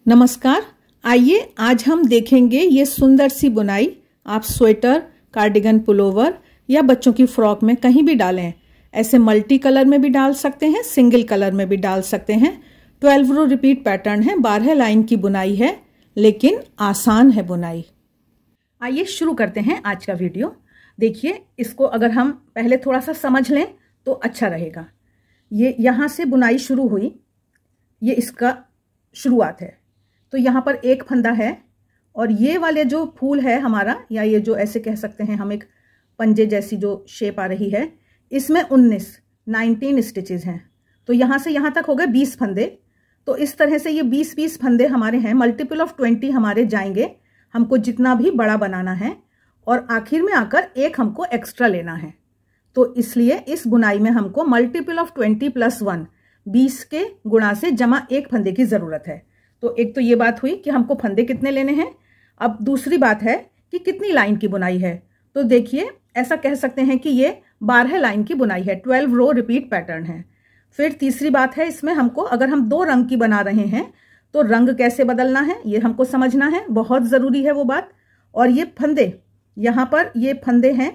नमस्कार। आइए आज हम देखेंगे ये सुंदर सी बुनाई आप स्वेटर, कार्डिगन, पुलोवर या बच्चों की फ्रॉक में कहीं भी डालें। ऐसे मल्टी कलर में भी डाल सकते हैं, सिंगल कलर में भी डाल सकते हैं। 12 रो रिपीट पैटर्न है, 12 लाइन की बुनाई है, लेकिन आसान है बुनाई। आइए शुरू करते हैं आज का वीडियो। देखिए, इसको अगर हम पहले थोड़ा सा समझ लें तो अच्छा रहेगा। ये यहाँ से बुनाई शुरू हुई, ये इसका शुरुआत है। तो यहाँ पर एक फंदा है और ये वाले जो फूल है हमारा, या ये जो ऐसे कह सकते हैं हम, एक पंजे जैसी जो शेप आ रही है, इसमें 19 स्टिचेस हैं। तो यहाँ से यहाँ तक हो गए 20 फंदे। तो इस तरह से ये 20 फंदे हमारे हैं। मल्टीपल ऑफ 20 हमारे जाएंगे, हमको जितना भी बड़ा बनाना है, और आखिर में आकर एक हमको एक्स्ट्रा लेना है। तो इसलिए इस बुनाई में हमको मल्टीपल ऑफ 20 + 1, 20 के गुणा से जमा एक फंदे की जरूरत है। तो एक तो ये बात हुई कि हमको फंदे कितने लेने हैं। अब दूसरी बात है कि कितनी लाइन की बुनाई है। तो देखिए, ऐसा कह सकते हैं कि ये 12 लाइन की बुनाई है, 12 रो रिपीट पैटर्न है। फिर तीसरी बात है, इसमें हमको अगर हम 2 रंग की बना रहे हैं तो रंग कैसे बदलना है ये हमको समझना है, बहुत ज़रूरी है वो बात। और ये फंदे, यहाँ पर ये फंदे हैं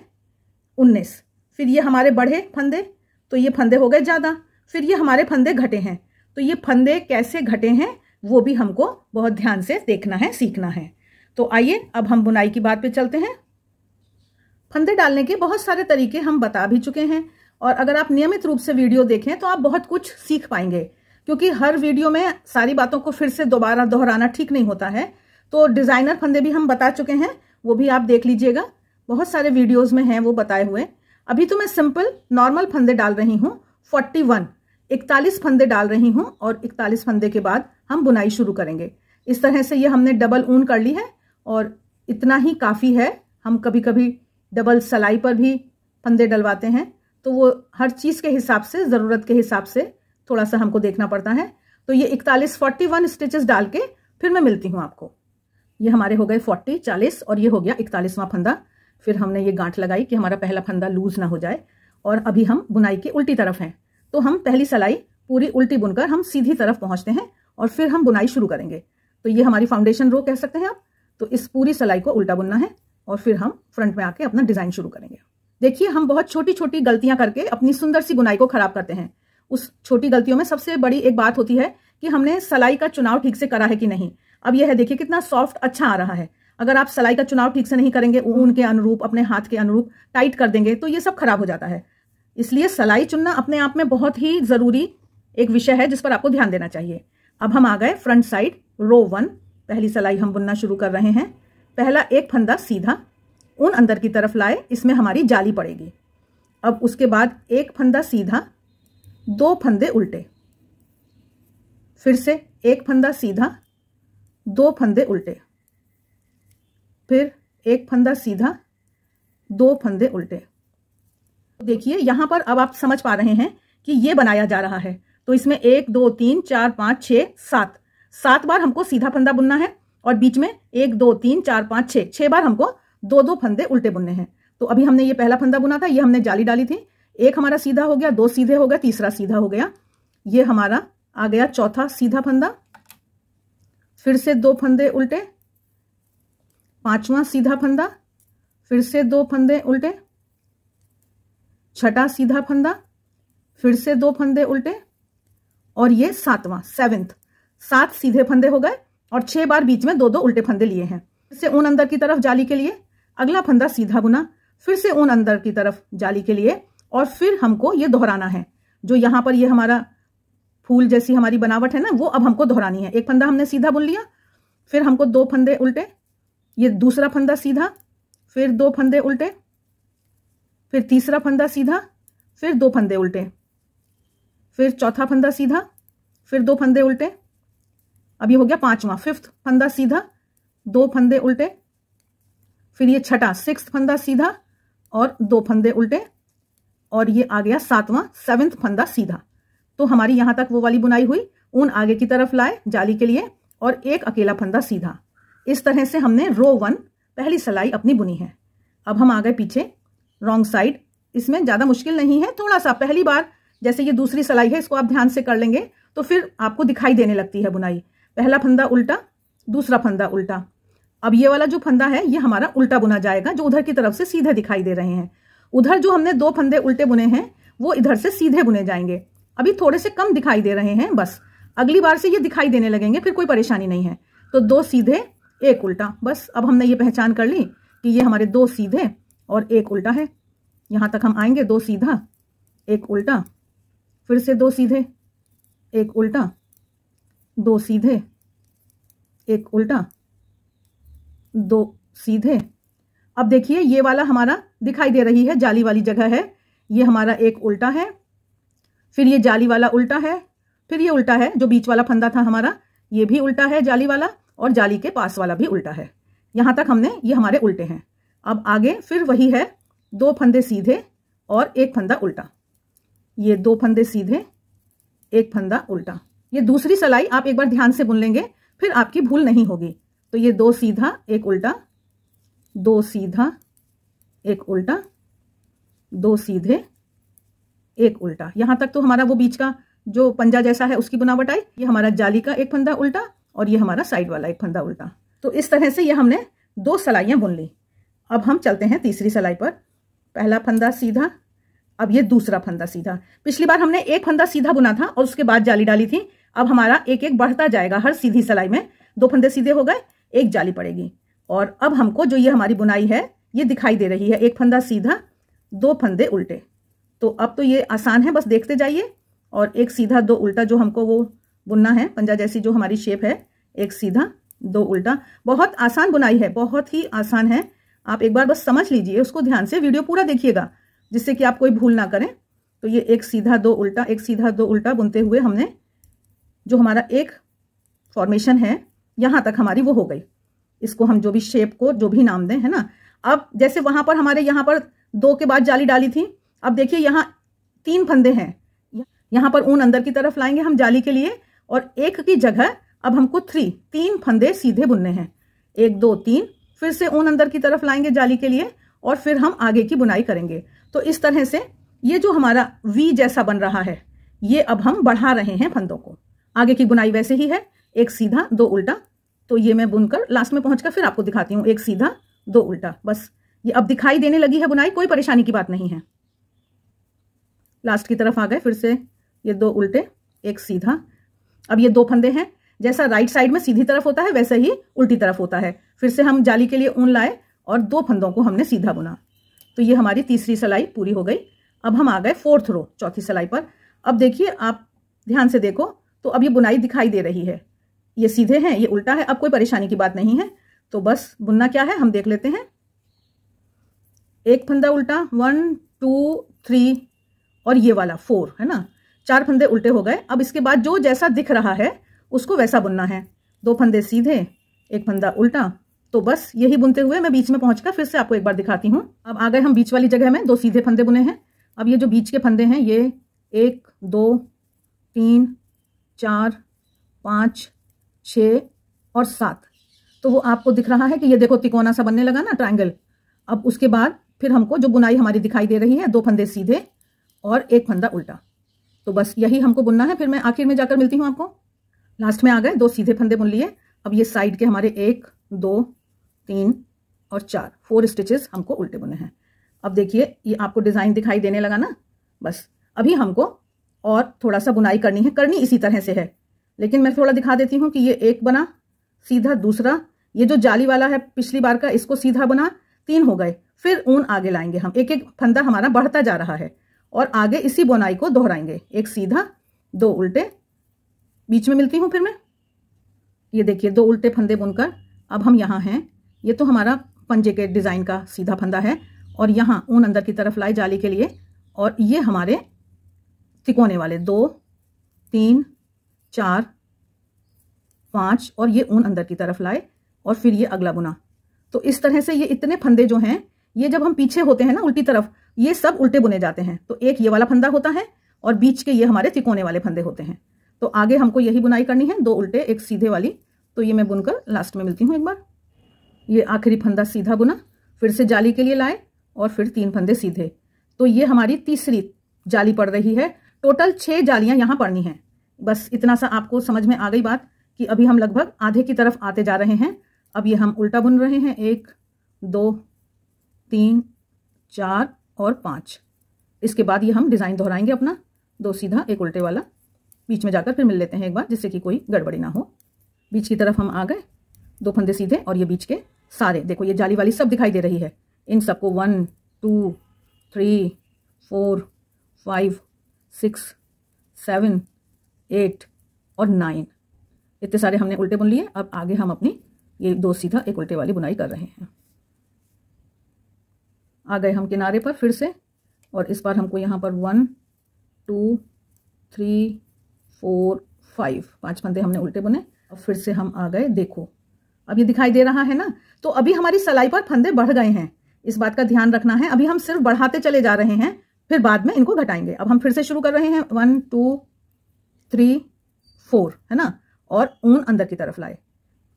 19, फिर ये हमारे बढ़े फंदे, तो ये फंदे हो गए ज़्यादा, फिर ये हमारे फंदे घटे हैं। तो ये फंदे कैसे घटे हैं वो भी हमको बहुत ध्यान से देखना है, सीखना है। तो आइए अब हम बुनाई की बात पे चलते हैं। फंदे डालने के बहुत सारे तरीके हम बता भी चुके हैं, और अगर आप नियमित रूप से वीडियो देखें तो आप बहुत कुछ सीख पाएंगे, क्योंकि हर वीडियो में सारी बातों को फिर से दोबारा दोहराना ठीक नहीं होता है। तो डिजाइनर फंदे भी हम बता चुके हैं, वो भी आप देख लीजिएगा, बहुत सारे वीडियोज में हैं वो बताए हुए। अभी तो मैं सिंपल नॉर्मल फंदे डाल रही हूँ। 41 फंदे डाल रही हूँ, और 41 फंदे के बाद हम बुनाई शुरू करेंगे। इस तरह से ये हमने डबल ऊन कर ली है, और इतना ही काफ़ी है। हम कभी कभी डबल सलाई पर भी फंदे डलवाते हैं, तो वो हर चीज़ के हिसाब से, ज़रूरत के हिसाब से थोड़ा सा हमको देखना पड़ता है। तो ये 41 स्टिचेस डाल के फिर मैं मिलती हूँ आपको। ये हमारे हो गए 40 और ये हो गया 41वां फंदा। फिर हमने ये गांठ लगाई कि हमारा पहला फंदा लूज ना हो जाए। और अभी हम बुनाई की उल्टी तरफ हैं, तो हम पहली सलाई पूरी उल्टी बुनकर हम सीधी तरफ पहुंचते हैं, और फिर हम बुनाई शुरू करेंगे। तो ये हमारी फाउंडेशन रो कह सकते हैं आप। तो इस पूरी सलाई को उल्टा बुनना है, और फिर हम फ्रंट में आके अपना डिजाइन शुरू करेंगे। देखिए, हम बहुत छोटी छोटी गलतियां करके अपनी सुंदर सी बुनाई को खराब करते हैं। उस छोटी गलतियों में सबसे बड़ी एक बात होती है कि हमने सलाई का चुनाव ठीक से करा है कि नहीं। अब यह है, देखिए कितना सॉफ्ट अच्छा आ रहा है। अगर आप सलाई का चुनाव ठीक से नहीं करेंगे, ऊन के अनुरूप, अपने हाथ के अनुरूप टाइट कर देंगे, तो ये सब खराब हो जाता है। इसलिए सलाई चुनना अपने आप में बहुत ही जरूरी एक विषय है, जिस पर आपको ध्यान देना चाहिए। अब हम आ गए फ्रंट साइड, रो 1। पहली सलाई हम बुनना शुरू कर रहे हैं। पहला एक फंदा सीधा ऊन अंदर की तरफ लाए, इसमें हमारी जाली पड़ेगी। अब उसके बाद एक फंदा सीधा, 2 फंदे उल्टे, फिर से एक फंदा सीधा, 2 फंदे उल्टे, फिर एक फंदा सीधा, 2 फंदे उल्टे। देखिए, यहां पर अब आप समझ पा रहे हैं कि ये बनाया जा रहा है। तो इसमें 1 2 3 4 5 6 7 बार हमको सीधा फंदा बुनना है, और बीच में 1 2 3 4 5 6 बार हमको 2 फंदे उल्टे बुनने हैं। तो अभी हमने ये पहला फंदा बुना था, ये हमने जाली डाली थी, एक हमारा सीधा हो गया, 2 सीधे हो गए, तीसरा सीधा हो गया, ये हमारा आ गया चौथा सीधा फंदा, फिर से 2 फंदे उल्टे, 5वां सीधा फंदा, फिर से 2 फंदे उल्टे, छठा सीधा फंदा, फिर से 2 फंदे उल्टे, और ये 7वां 7 सीधे फंदे हो गए, और 6 बार बीच में 2 उल्टे फंदे लिए हैं। फिर से ऊन अंदर की तरफ जाली के लिए, अगला फंदा सीधा बुना, फिर से ऊन अंदर की तरफ जाली के लिए, और फिर हमको ये दोहराना है। जो यहाँ पर ये हमारा फूल जैसी हमारी बनावट है ना, वो अब हमको दोहरानी है। एक फंदा हमने सीधा बुन लिया, फिर हमको 2 फंदे उल्टे, ये दूसरा फंदा सीधा, फिर 2 फंदे उल्टे, फिर तीसरा फंदा सीधा, फिर 2 फंदे उल्टे, फिर चौथा फंदा सीधा, फिर 2 फंदे उल्टे। अब ये हो गया 5वां फंदा सीधा, 2 फंदे उल्टे, फिर ये छठा 6th फंदा सीधा और 2 फंदे उल्टे, और ये आ गया 7वां फंदा सीधा। तो हमारी यहां तक वो वाली बुनाई हुई। ऊन आगे की तरफ लाए जाली के लिए, और एक अकेला फंदा सीधा। इस तरह से हमने रो 1 पहली सलाई अपनी बुनी है। अब हम आ गए पीछे, रॉन्ग साइड। इसमें ज्यादा मुश्किल नहीं है, थोड़ा सा पहली बार जैसे ये दूसरी सलाई है, इसको आप ध्यान से कर लेंगे तो फिर आपको दिखाई देने लगती है बुनाई। पहला फंदा उल्टा, दूसरा फंदा उल्टा। अब ये वाला जो फंदा है ये हमारा उल्टा बुना जाएगा, जो उधर की तरफ से सीधे दिखाई दे रहे हैं। उधर जो हमने 2 फंदे उल्टे बुने हैं वो इधर से सीधे बुने जाएंगे। अभी थोड़े से कम दिखाई दे रहे हैं, बस अगली बार से ये दिखाई देने लगेंगे, फिर कोई परेशानी नहीं है। तो 2 सीधे 1 उल्टा, बस अब हमने ये पहचान कर ली कि ये हमारे 2 सीधे और 1 उल्टा है। यहां तक हम आएंगे, 2 सीधा 1 उल्टा, फिर से 2 सीधे 1 उल्टा, 2 सीधे 1 उल्टा, 2 सीधे। अब देखिए ये वाला हमारा दिखाई दे रही है, जाली वाली जगह है, ये हमारा 1 उल्टा है, फिर ये जाली वाला उल्टा है, फिर ये उल्टा है, जो बीच वाला फंदा था हमारा ये भी उल्टा है जाली वाला, और जाली के पास वाला भी उल्टा है। यहां तक हमने, ये हमारे उल्टे हैं। अब आगे फिर वही है, 2 फंदे सीधे और 1 फंदा उल्टा, ये 2 फंदे सीधे 1 फंदा उल्टा। ये दूसरी सिलाई आप एक बार ध्यान से बुन लेंगे, फिर आपकी भूल नहीं होगी। तो ये 2 सीधा 1 उल्टा, 2 सीधा 1 उल्टा, 2 सीधे 1 उल्टा। यहां तक तो हमारा वो बीच का जो पंजा जैसा है उसकी बुनावट आई। ये हमारा जाली का 1 फंदा उल्टा और ये हमारा साइड वाला 1 फंदा उल्टा। तो इस तरह से ये हमने 2 सिलाइयां बुन ली। अब हम चलते हैं तीसरी सिलाई पर। पहला फंदा सीधा, अब ये दूसरा फंदा सीधा। पिछली बार हमने 1 फंदा सीधा बुना था और उसके बाद जाली डाली थी। अब हमारा 1-1 बढ़ता जाएगा, हर सीधी सिलाई में 2 फंदे सीधे हो गए, 1 जाली पड़ेगी। और अब हमको जो ये हमारी बुनाई है ये दिखाई दे रही है, 1 फंदा सीधा 2 फंदे उल्टे। तो अब तो ये आसान है, बस देखते जाइए। और 1 सीधा 2 उल्टा जो हमको वो बुनना है, पंजा जैसी जो हमारी शेप है, 1 सीधा 2 उल्टा। बहुत आसान बुनाई है, बहुत ही आसान है। आप एक बार बस समझ लीजिए, उसको ध्यान से वीडियो पूरा देखिएगा, जिससे कि आप कोई भूल ना करें। तो ये 1 सीधा 2 उल्टा, 1 सीधा 2 उल्टा बुनते हुए हमने जो हमारा एक फॉर्मेशन है यहां तक हमारी वो हो गई। इसको हम जो भी शेप को जो भी नाम दें, है ना। अब जैसे वहां पर हमारे यहाँ पर 2 के बाद जाली डाली थी, अब देखिए यहाँ 3 फंदे हैं। यहाँ पर ऊन अंदर की तरफ लाएंगे हम जाली के लिए, और 1 की जगह अब हमको 3 फंदे सीधे बुनने हैं। 1 2 3, फिर से ऊन अंदर की तरफ लाएंगे जाली के लिए, और फिर हम आगे की बुनाई करेंगे। तो इस तरह से ये जो हमारा वी जैसा बन रहा है, ये अब हम बढ़ा रहे हैं फंदों को। आगे की बुनाई वैसे ही है, 1 सीधा 2 उल्टा। तो ये मैं बुनकर लास्ट में पहुंचकर फिर आपको दिखाती हूँ। 1 सीधा 2 उल्टा, बस ये अब दिखाई देने लगी है बुनाई, कोई परेशानी की बात नहीं है। लास्ट की तरफ आ गए, फिर से ये 2 उल्टे 1 सीधा। अब ये 2 फंदे हैं, जैसा राइट साइड में सीधी तरफ होता है वैसे ही उल्टी तरफ होता है। फिर से हम जाली के लिए ऊन लाए और 2 फंदों को हमने सीधा बुना। तो ये हमारी तीसरी सिलाई पूरी हो गई। अब हम आ गए 4th रो, चौथी सिलाई पर। अब देखिए, आप ध्यान से देखो तो अब ये बुनाई दिखाई दे रही है, ये सीधे हैं, ये उल्टा है। अब कोई परेशानी की बात नहीं है। तो बस बुनना क्या है हम देख लेते हैं। 1 फंदा उल्टा, 1 2 3, और ये वाला 4 है ना, 4 फंदे उल्टे हो गए। अब इसके बाद जो जैसा दिख रहा है उसको वैसा बुनना है। 2 फंदे सीधे 1 फंदा उल्टा। तो बस यही बुनते हुए मैं बीच में पहुंचकर फिर से आपको एक बार दिखाती हूँ। अब आ गए हम बीच वाली जगह में, 2 सीधे फंदे बुने हैं। अब ये जो बीच के फंदे हैं ये 1 2 3 4 5 6 और 7। तो वो आपको दिख रहा है कि ये देखो तिकोना सा बनने लगा ना, ट्रायंगल। अब उसके बाद फिर हमको जो बुनाई हमारी दिखाई दे रही है, 2 फंदे सीधे और 1 फंदा उल्टा। तो बस यही हमको बुनना है। फिर मैं आखिर में जाकर मिलती हूँ आपको। लास्ट में आ गए, 2 सीधे फंदे बुन लिए। अब ये साइड के हमारे 1 2 3 और 4 स्टिचेस हमको उल्टे बुने हैं। अब देखिए ये आपको डिजाइन दिखाई देने लगा ना। बस अभी हमको और थोड़ा सा बुनाई करनी इसी तरह से है, लेकिन मैं थोड़ा दिखा देती हूँ कि ये 1 बना सीधा, दूसरा ये जो जाली वाला है पिछली बार का, इसको सीधा बना, 3 हो गए। फिर ऊन आगे लाएंगे हम, 1-1 फंदा हमारा बढ़ता जा रहा है और आगे इसी बुनाई को दोहराएंगे। 1 सीधा 2 उल्टे, बीच में मिलती हूँ फिर मैं। ये देखिए 2 उल्टे फंदे बुनकर अब हम यहाँ हैं। ये तो हमारा पंजे के डिजाइन का सीधा फंदा है, और यहाँ ऊन अंदर की तरफ लाए जाली के लिए, और ये हमारे तिकोने वाले 2 3 4 5, और ये ऊन अंदर की तरफ लाए और फिर ये अगला बुना। तो इस तरह से ये इतने फंदे जो हैं, ये जब हम पीछे होते हैं ना उल्टी तरफ, ये सब उल्टे बुने जाते हैं। तो एक ये वाला फंदा होता है और बीच के ये हमारे तिकोने वाले फंदे होते हैं। तो आगे हमको यही बुनाई करनी है, 2 उल्टे 1 सीधे वाली। तो ये मैं बुनकर लास्ट में मिलती हूँ एक बार। ये आखिरी फंदा सीधा बुना, फिर से जाली के लिए लाए और फिर 3 फंदे सीधे। तो ये हमारी तीसरी जाली पड़ रही है। टोटल 6 जालियां यहाँ पड़नी हैं। बस इतना सा आपको समझ में आ गई बात कि अभी हम लगभग आधे की तरफ आते जा रहे हैं। अब ये हम उल्टा बुन रहे हैं, 1 2 3 4 और 5। इसके बाद ये हम डिज़ाइन दोहराएंगे अपना, 2 सीधा 1 उल्टे वाला। बीच में जाकर फिर मिल लेते हैं एक बार, जिससे कि कोई गड़बड़ी ना हो। बीच की तरफ हम आ गए, 2 फंदे सीधे और ये बीच के सारे, देखो ये जाली वाली सब दिखाई दे रही है। इन सबको 1 2 3 4 5 6 7 8 और 9, इतने सारे हमने उल्टे बुन लिए। अब आगे हम अपनी ये 2 सीधा 1 उल्टे वाली बुनाई कर रहे हैं। आ गए हम किनारे पर फिर से, और इस बार हमको यहाँ पर 1 2 3 4 5 फंदे हमने उल्टे बुने। अब फिर से हम आ गए, देखो अब ये दिखाई दे रहा है ना। तो अभी हमारी सलाई पर फंदे बढ़ गए हैं, इस बात का ध्यान रखना है। अभी हम सिर्फ बढ़ाते चले जा रहे हैं, फिर बाद में इनको घटाएंगे। अब हम फिर से शुरू कर रहे हैं, 1 2 3 4, है ना, और ऊन अंदर की तरफ लाए।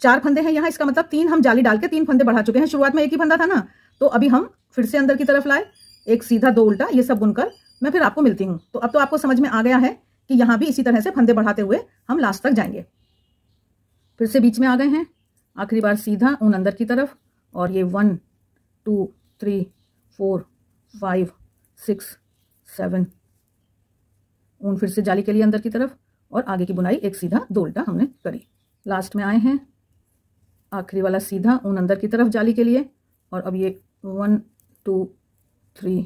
4 फंदे हैं यहाँ, इसका मतलब 3 हम जाली डाल के 3 फंदे बढ़ा चुके हैं। शुरुआत में 1 ही फंदा था ना, तो अभी हम फिर से अंदर की तरफ लाए, 1 सीधा 2 उल्टा, ये सब बुनकर मैं फिर आपको मिलती हूँ। तो अब तो आपको समझ में आ गया है कि यहाँ भी इसी तरह से फंदे बढ़ाते हुए हम लास्ट तक जाएंगे। फिर से बीच में आ गए हैं, आखिरी बार सीधा ऊन अंदर की तरफ, और ये 1 2 3 4 5 6 7, ऊन फिर से जाली के लिए अंदर की तरफ, और आगे की बुनाई 1 सीधा 2 उल्टा हमने करी। लास्ट में आए हैं, आखिरी वाला सीधा ऊन अंदर की तरफ जाली के लिए, और अब ये 1 2 3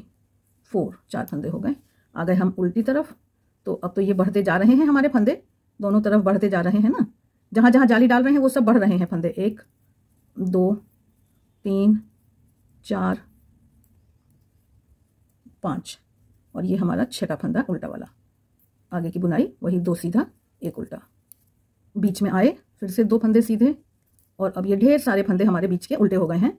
4, 4 फंदे हो गए। आ गए हम उल्टी तरफ। तो अब तो ये बढ़ते जा रहे हैं, हमारे फंदे दोनों तरफ बढ़ते जा रहे हैं ना। जहां जहां जाली डाल रहे हैं वो सब बढ़ रहे हैं फंदे, 1 2 3 4 5, और ये हमारा 6वां फंदा उल्टा वाला। आगे की बुनाई वही 2 सीधा 1 उल्टा। बीच में आए, फिर से 2 फंदे सीधे, और अब ये ढेर सारे फंदे हमारे बीच के उल्टे हो गए हैं।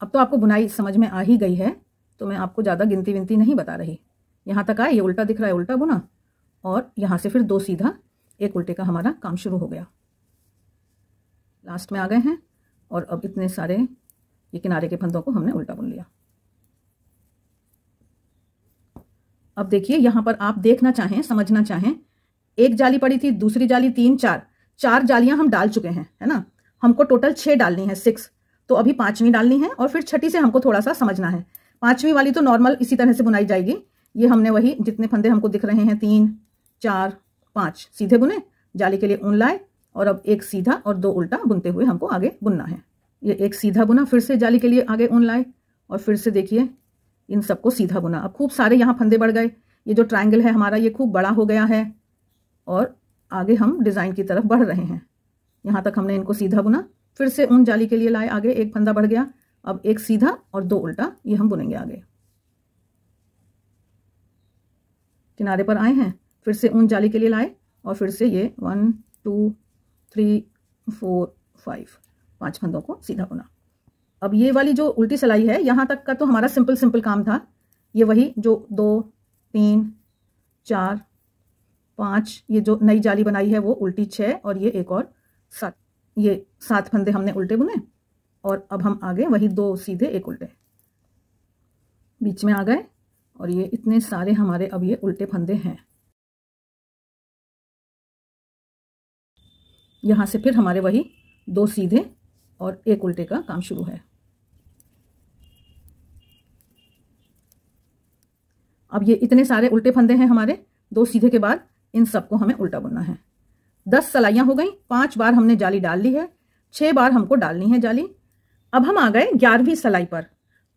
अब तो आपको बुनाई समझ में आ ही गई है, तो मैं आपको ज़्यादा गिनती विनती नहीं बता रही। यहाँ तक आए, ये उल्टा दिख रहा है, उल्टा बुना, और यहाँ से फिर 2 सीधा 1 उल्टे का हमारा काम शुरू हो गया। लास्ट में आ गए हैं, और अब इतने सारे ये किनारे के फंदों को हमने उल्टा बुन लिया। अब देखिए यहाँ पर आप देखना चाहें, समझना चाहें, 1 जाली पड़ी थी, दूसरी जाली 3 4 जालियां हम डाल चुके हैं, है ना। हमको टोटल 6 डालनी है, 6। तो अभी 5वीं डालनी है, और फिर छठी से हमको थोड़ा सा समझना है। 5वीं वाली तो नॉर्मल इसी तरह से बुनाई जाएगी। ये हमने वही जितने फंदे हमको दिख रहे हैं, 3 4 5 सीधे बुने, जाली के लिए ऊन लाए, और अब 1 सीधा और 2 उल्टा बुनते हुए हमको आगे बुनना है। ये 1 सीधा बुना, फिर से जाली के लिए आगे ऊन लाए, और फिर से देखिए इन सबको सीधा बुना। अब खूब सारे यहाँ फंदे बढ़ गए, ये जो ट्रायंगल है हमारा ये खूब बड़ा हो गया है, और आगे हम डिज़ाइन की तरफ बढ़ रहे हैं। यहाँ तक हमने इनको सीधा बुना, फिर से ऊन जाली के लिए लाए, आगे 1 फंदा बढ़ गया। अब 1 सीधा और 2 उल्टा ये हम बुनेंगे आगे। किनारे पर आए हैं, फिर से ऊन जाली के लिए लाए, और फिर से ये 1 2 3 4 5 फंदों को सीधा बुना। अब ये वाली जो उल्टी सिलाई है, यहाँ तक का तो हमारा सिंपल काम था। ये वही जो 2 3 4 5, ये जो नई जाली बनाई है वो उल्टी 6, और ये एक और 7, ये 7 फंदे हमने उल्टे बुने। और अब हम आगे वही 2 सीधे 1 उल्टे, बीच में आ गए, और ये इतने सारे हमारे अब ये उल्टे फंदे हैं। यहाँ से फिर हमारे वही 2 सीधे और 1 उल्टे का काम शुरू है। अब ये इतने सारे उल्टे फंदे हैं हमारे, 2 सीधे के बाद इन सबको हमें उल्टा बुनना है। 10 सलाइयां हो गई, 5 बार हमने जाली डाल ली है, 6 बार हमको डालनी है जाली। अब हम आ गए 11वीं सलाई पर।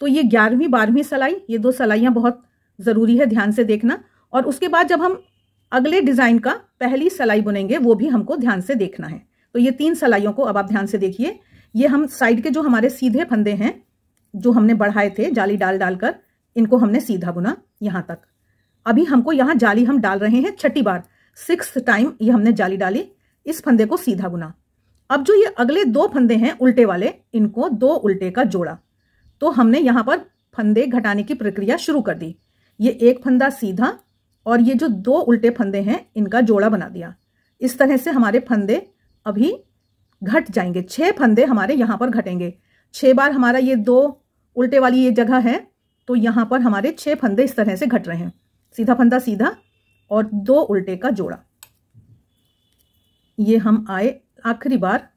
तो ये 11वीं 12वीं सलाई, ये 2 सलाइयां बहुत ज़रूरी है, ध्यान से देखना। और उसके बाद जब हम अगले डिज़ाइन का पहली सलाई बुनेंगे वो भी हमको ध्यान से देखना है। तो ये 3 सलाइयों को अब आप ध्यान से देखिए। ये हम साइड के जो हमारे सीधे फंदे हैं जो हमने बढ़ाए थे जाली डाल डालकर, इनको हमने सीधा बुना यहाँ तक। अभी हमको यहाँ जाली हम डाल रहे हैं 6ठी बार, 6th टाइम ये हमने जाली डाली, इस फंदे को सीधा बुना। अब जो ये अगले 2 फंदे हैं उल्टे वाले, इनको 2 उल्टे का जोड़ा। तो हमने यहाँ पर फंदे घटाने की प्रक्रिया शुरू कर दी। ये 1 फंदा सीधा और ये जो 2 उल्टे फंदे हैं इनका जोड़ा बना दिया। इस तरह से हमारे फंदे अभी घट जाएंगे, 6 फंदे हमारे यहाँ पर घटेंगे। 6 बार हमारा ये 2 उल्टे वाली ये जगह है, तो यहाँ पर हमारे 6 फंदे इस तरह से घट रहे हैं। सीधा फंदा सीधा और 2 उल्टे का जोड़ा। ये हम आए आखिरी बार,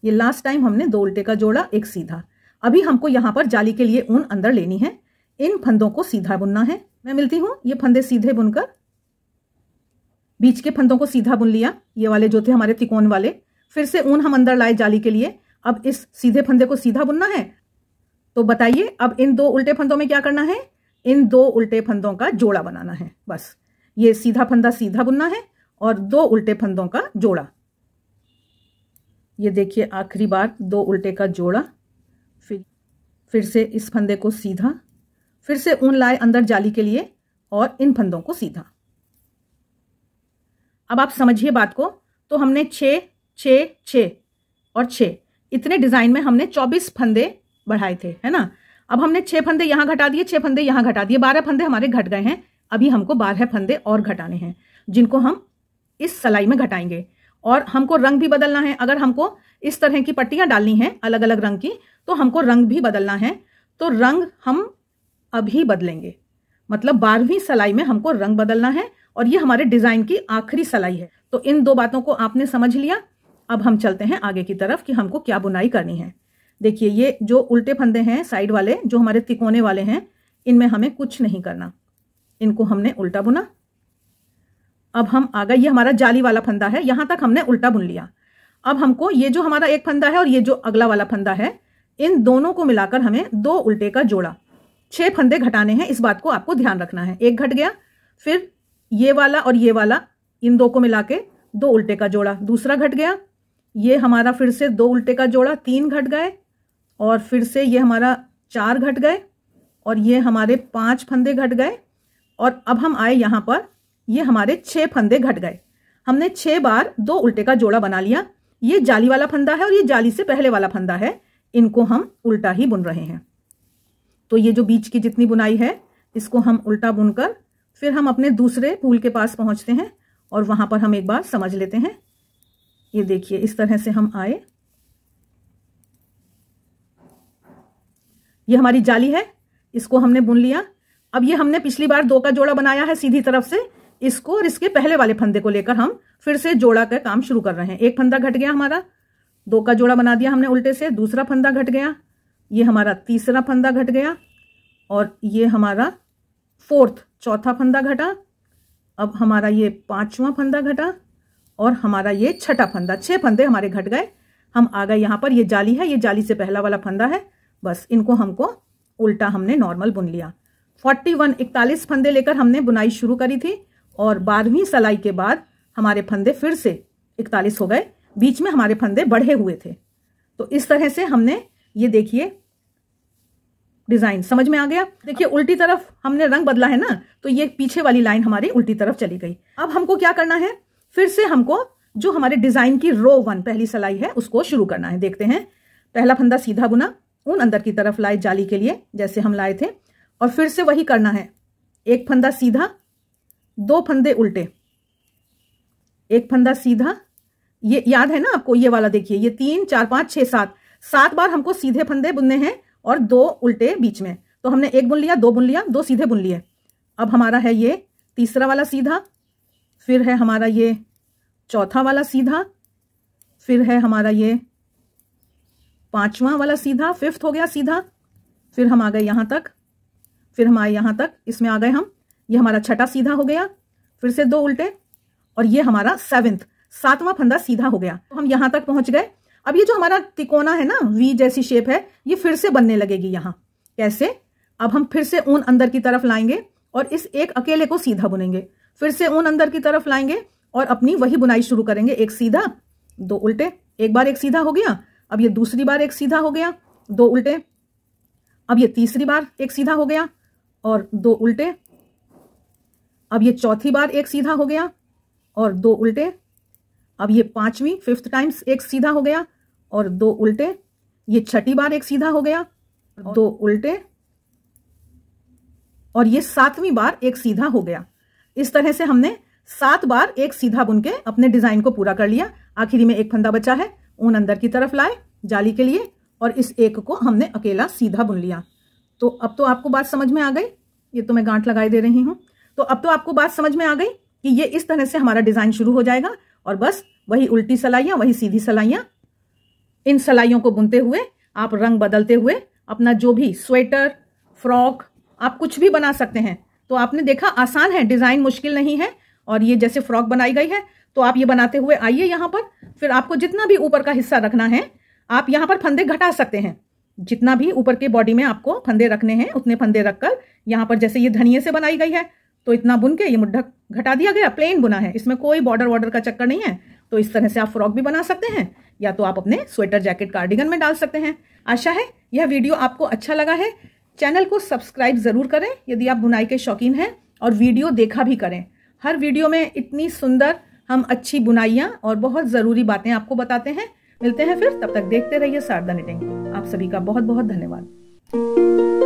ये लास्ट टाइम हमने 2 उल्टे का जोड़ा, एक सीधा। अभी हमको यहाँ पर जाली के लिए ऊन अंदर लेनी है। इन फंदों को सीधा बुनना है। मैं मिलती हूँ, ये फंदे सीधे बुनकर बीच के फंदों को सीधा बुन लिया, ये वाले जो थे हमारे तिकोन वाले। फिर से ऊन हम अंदर लाए जाली के लिए। अब इस सीधे फंदे को सीधा बुनना है। तो बताइए अब इन 2 उल्टे फंदों में क्या करना है? इन 2 उल्टे फंदों का जोड़ा बनाना है। बस ये सीधा फंदा सीधा बुनना है और 2 उल्टे फंदों का जोड़ा। ये देखिए आखिरी बार 2 उल्टे का जोड़ा, फिर से इस फंदे को सीधा, फिर से ऊन लाए अंदर जाली के लिए और इन फंदों को सीधा। अब आप समझिए बात को। तो हमने 6, 6, 6 और 6 इतने डिजाइन में हमने 24 फंदे बढ़ाए थे, है ना। अब हमने 6 फंदे यहां घटा दिए, 6 फंदे यहां घटा दिए, 12 फंदे हमारे घट गए हैं। अभी हमको 12 फंदे और घटाने हैं, जिनको हम इस सलाई में घटाएंगे। और हमको रंग भी बदलना है। अगर हमको इस तरह की पट्टियां डालनी है अलग अलग रंग की, तो हमको रंग भी बदलना है। तो रंग हम अभी बदलेंगे, मतलब 12वीं सलाई में हमको रंग बदलना है और ये हमारे डिजाइन की आखिरी सलाई है। तो इन 2 बातों को आपने समझ लिया। अब हम चलते हैं आगे की तरफ कि हमको क्या बुनाई करनी है। देखिए ये जो उल्टे फंदे हैं साइड वाले, जो हमारे तिकोने वाले हैं, इनमें हमें कुछ नहीं करना। इनको हमने उल्टा बुना। अब हम आ गए, ये हमारा जाली वाला फंदा है, यहां तक हमने उल्टा बुन लिया। अब हमको ये जो हमारा एक फंदा है और ये जो अगला वाला फंदा है, इन दोनों को मिलाकर हमें 2 उल्टे का जोड़ा, 6 फंदे घटाने हैं। इस बात को आपको ध्यान रखना है। एक घट गया, फिर ये वाला और ये वाला, इन 2 को मिला के 2 उल्टे का जोड़ा। दूसरा घट गया, ये हमारा फिर से 2 उल्टे का जोड़ा, 3 घट गए, और फिर से ये हमारा 4 घट गए, और ये हमारे 5 फंदे घट गए। और अब हम आए यहां पर, ये हमारे 6 फंदे घट गए। हमने 6 बार 2 उल्टे का जोड़ा बना लिया। ये जाली वाला फंदा है और ये जाली से पहले वाला फंदा है, इनको हम उल्टा ही बुन रहे हैं। तो ये जो बीच की जितनी बुनाई है, इसको हम उल्टा बुनकर फिर हम अपने दूसरे फूल के पास पहुंचते हैं और वहां पर हम एक बार समझ लेते हैं। ये देखिए इस तरह से हम आए, ये हमारी जाली है, इसको हमने बुन लिया। अब ये हमने पिछली बार 2 का जोड़ा बनाया है सीधी तरफ से, इसको और इसके पहले वाले फंदे को लेकर हम फिर से जोड़ा का काम शुरू कर रहे हैं। एक फंदा घट गया हमारा, 2 का जोड़ा बना दिया हमने उल्टे से, दूसरा फंदा घट गया, ये हमारा तीसरा फंदा घट गया, और ये हमारा चौथा फंदा घटा। अब हमारा ये 5वां फंदा घटा, और हमारा ये 6ठा फंदा। 6 फंदे हमारे घट गए। हम आ गए यहां पर, ये जाली है, ये जाली से पहला वाला फंदा है। बस इनको हमको उल्टा हमने नॉर्मल बुन लिया। 41 फंदे लेकर हमने बुनाई शुरू करी थी, और 12वीं सलाई के बाद हमारे फंदे फिर से 41 हो गए। बीच में हमारे फंदे बढ़े हुए थे। तो इस तरह से हमने, ये देखिए डिजाइन समझ में आ गया। देखिए उल्टी तरफ हमने रंग बदला है ना, तो ये पीछे वाली लाइन हमारी उल्टी तरफ चली गई। अब हमको क्या करना है, फिर से हमको जो हमारे डिजाइन की रो 1 पहली सलाई है उसको शुरू करना है। देखते हैं, पहला फंदा सीधा बुना, ऊन अंदर की तरफ लाए जाली के लिए जैसे हम लाए थे, और फिर से वही करना है। एक फंदा सीधा, 2 फंदे उल्टे, एक फंदा सीधा, ये याद है ना आपको, ये वाला देखिए, ये 3, 4, 5, 6, 7 बार हमको सीधे फंदे बुनने हैं और 2 उल्टे बीच में। तो हमने 1 बुन लिया, 2 बुन लिया, 2 सीधे बुन लिए। अब हमारा है ये तीसरा वाला सीधा, फिर है हमारा ये चौथा वाला सीधा, फिर है हमारा ये 5वां वाला सीधा, 5th हो गया सीधा, फिर हम आ गए यहां तक, फिर हम आए यहां तक, इसमें आ गए हम, ये हमारा 6ठा सीधा हो गया, फिर से 2 उल्टे, और ये हमारा 7वां फंदा सीधा हो गया। तो हम यहां तक पहुंच गए। अब ये जो हमारा तिकोना है ना, वी जैसी शेप है, ये फिर से बनने लगेगी यहां। कैसे? अब हम फिर से ऊन अंदर की तरफ लाएंगे और इस एक अकेले को सीधा बुनेंगे, फिर से ऊन अंदर की तरफ लाएंगे और अपनी वही बुनाई शुरू करेंगे। एक सीधा, 2 उल्टे, एक बार एक सीधा हो गया, अब ये दूसरी बार एक सीधा हो गया, 2 उल्टे, अब ये तीसरी बार एक सीधा हो गया और 2 उल्टे, अब ये चौथी बार एक सीधा हो गया और 2 उल्टे, अब ये 5वीं 5th टाइम्स एक सीधा हो गया और 2 उल्टे, ये 6ठी बार एक सीधा हो गया, 2 उल्टे, और ये 7वीं बार एक सीधा हो गया। इस तरह से हमने 7 बार एक सीधा बुन के अपने डिजाइन को पूरा कर लिया। आखिरी में एक फंदा बचा है, ऊन अंदर की तरफ लाए जाली के लिए और इस एक को हमने अकेला सीधा बुन लिया। तो अब तो आपको बात समझ में आ गई, ये तो मैं गांठ लगाई दे रही हूं। तो अब तो आपको बात समझ में आ गई कि ये इस तरह से हमारा डिजाइन शुरू हो जाएगा और बस वही उल्टी सलाइयाँ, वही सीधी सलाइयाँ। इन सलाइयों को बुनते हुए आप रंग बदलते हुए अपना जो भी स्वेटर, फ्रॉक, आप कुछ भी बना सकते हैं। तो आपने देखा आसान है, डिज़ाइन मुश्किल नहीं है। और ये जैसे फ्रॉक बनाई गई है तो आप ये बनाते हुए आइए यहाँ पर। फिर आपको जितना भी ऊपर का हिस्सा रखना है आप यहाँ पर फंदे घटा सकते हैं। जितना भी ऊपर के बॉडी में आपको फंदे रखने हैं उतने फंदे रखकर यहाँ पर जैसे ये धनिये से बनाई गई है तो इतना बुन के ये मुड्ढा घटा दिया गया। प्लेन बुना है, इसमें कोई बॉर्डर वॉर्डर का चक्कर नहीं है। तो इस तरह से आप फ्रॉक भी बना सकते हैं या तो आप अपने स्वेटर, जैकेट, कार्डिगन में डाल सकते हैं। आशा है यह वीडियो आपको अच्छा लगा है। चैनल को सब्सक्राइब जरूर करें यदि आप बुनाई के शौकीन हैं और वीडियो देखा भी करें। हर वीडियो में इतनी सुंदर हम अच्छी बुनाइयाँ और बहुत ज़रूरी बातें आपको बताते हैं। मिलते हैं फिर, तब तक देखते रहिए शारदा निटिंग। आप सभी का बहुत बहुत धन्यवाद।